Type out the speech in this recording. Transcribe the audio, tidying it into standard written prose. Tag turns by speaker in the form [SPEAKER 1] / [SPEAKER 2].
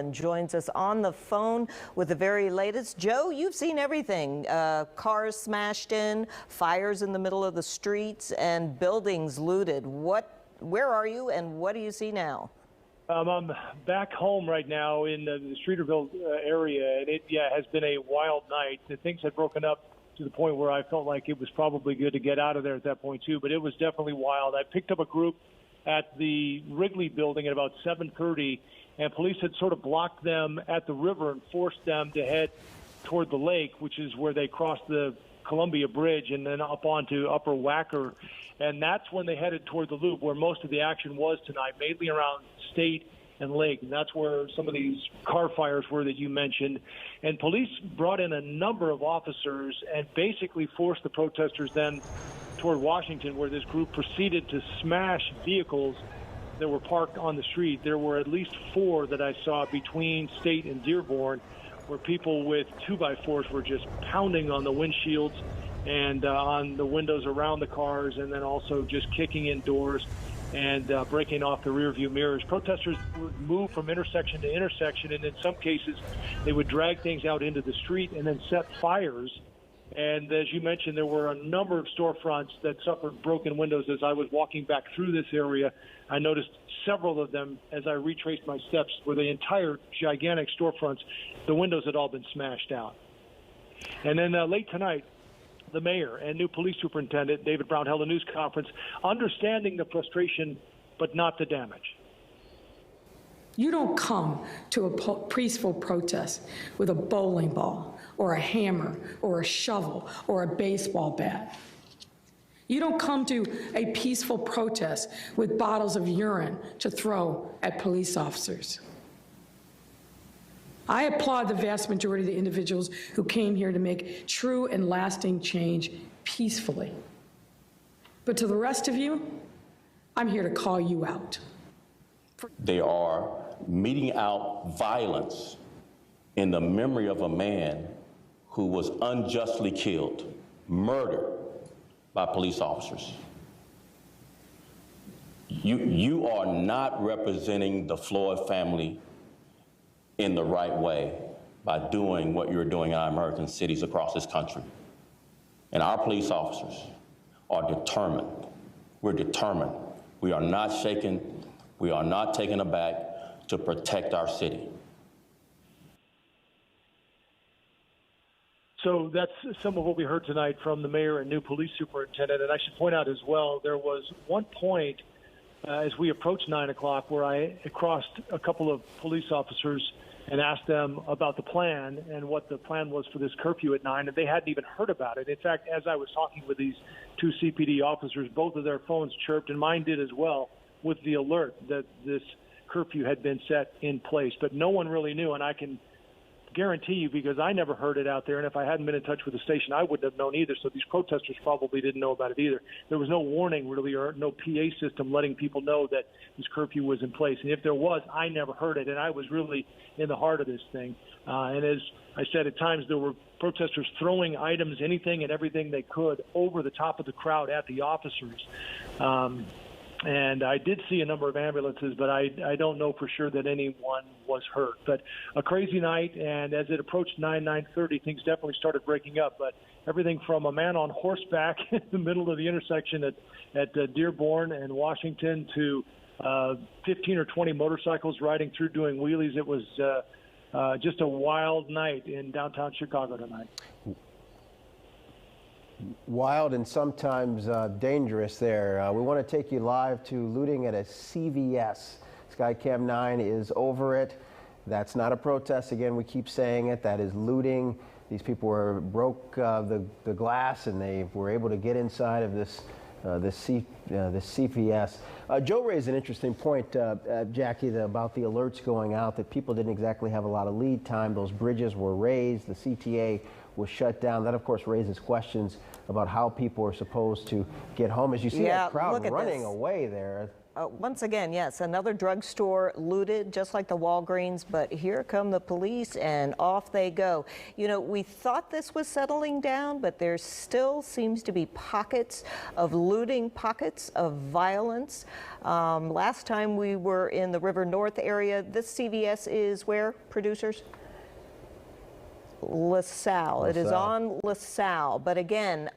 [SPEAKER 1] and joins us on the phone with the very latest. Joe, you've seen everything. Cars smashed in, fires in the middle of the streets, and buildings looted. Where are you, and what do you see now?
[SPEAKER 2] I'm back home right now in the Streeterville area, and it has been a wild night. The things had broken up to the point where I felt like it was probably good to get out of there at that point too, but it was definitely wild. I picked up a group at the Wrigley building at about 7:30, and police had sort of blocked them at the river and forced them to head toward the lake, which is where they crossed the Columbia Bridge and then up onto Upper Wacker. And that's when they headed toward the Loop, where most of the action was tonight, mainly around State and Lake. And that's where some of these car fires were that you mentioned. And police brought in a number of officers and basically forced the protesters then toward Washington, where this group proceeded to smash vehicles that were parked on the street. There were at least 4 that I saw between State and Dearborn, where people with 2x4s were just pounding on the windshields and on the windows around the cars, and then also just kicking in doors and breaking off the rear view mirrors. Protesters would move from intersection to intersection, and in some cases they would drag things out into the street and then set fires. And as you mentioned, there were a number of storefronts that suffered broken windows. As I was walking back through this area, I noticed several of them as I retraced my steps, where the entire gigantic storefronts, the windows had all been smashed out. And then late tonight, the mayor and new police superintendent, David Brown, held a news conference understanding the frustration but not the damage.
[SPEAKER 3] You don't come to a peaceful protest with a bowling ball or a hammer or a shovel or a baseball bat. You don't come to a peaceful protest with bottles of urine to throw at police officers. I applaud the vast majority of the individuals who came here to make true and lasting change peacefully. But to the rest of you, I'm here to call you out.
[SPEAKER 4] They are meting out violence in the memory of a man who was unjustly killed, murdered by police officers. You are not representing the Floyd family in the right way by doing what you're doing in our American cities across this country. And our police officers are determined. We're determined. We are not shaken. We are not taken aback to protect our city.
[SPEAKER 2] So that's some of what we heard tonight from the mayor and new police superintendent. And I should point out as well, there was one point as we approached 9 o'clock where I crossed a couple of police officers and asked them about the plan and what the plan was for this curfew at 9, and they hadn't even heard about it. In fact, as I was talking with these 2 CPD officers, both of their phones chirped, and mine did as well, with the alert that this curfew had been set in place. But no one really knew, and I can guarantee you, because I never heard it out there, and if I hadn't been in touch with the station, I wouldn't have known either. So these protesters probably didn't know about it either. There was no warning, really, or no PA system letting people know that this curfew was in place. And if there was, I never heard it, and I was really in the heart of this thing. And as I said, at times there were protesters throwing items, anything and everything they could, over the top of the crowd at the officers. And I did see a number of ambulances, but I don't know for sure that anyone was hurt. But a crazy night, and as it approached 9:30, things definitely started breaking up. But everything from a man on horseback in the middle of the intersection at Dearborn and Washington to 15 or 20 motorcycles riding through doing wheelies. It was just a wild night in downtown Chicago tonight.
[SPEAKER 5] Wild and sometimes dangerous there. We want to take you live to looting at a CVS. Skycam 9 is over it. That's not a protest. Again, we keep saying it. That is looting. These people broke the glass, and they were able to get inside of this CVS. Joe raised an interesting point, Jackie, about the alerts going out, that people didn't exactly have a lot of lead time. Those bridges were raised. The CTA was shut down. That, of course, raises questions about how people are supposed to get home. As you see that crowd running away there,
[SPEAKER 1] once again, yes, another drugstore looted, just like the Walgreens, but here come the police and off they go. You know, we thought this was settling down, but there still seems to be pockets of looting, pockets of violence. Last time we were in the River North area. This CVS is where, producers? LaSalle. It is on LaSalle, but again,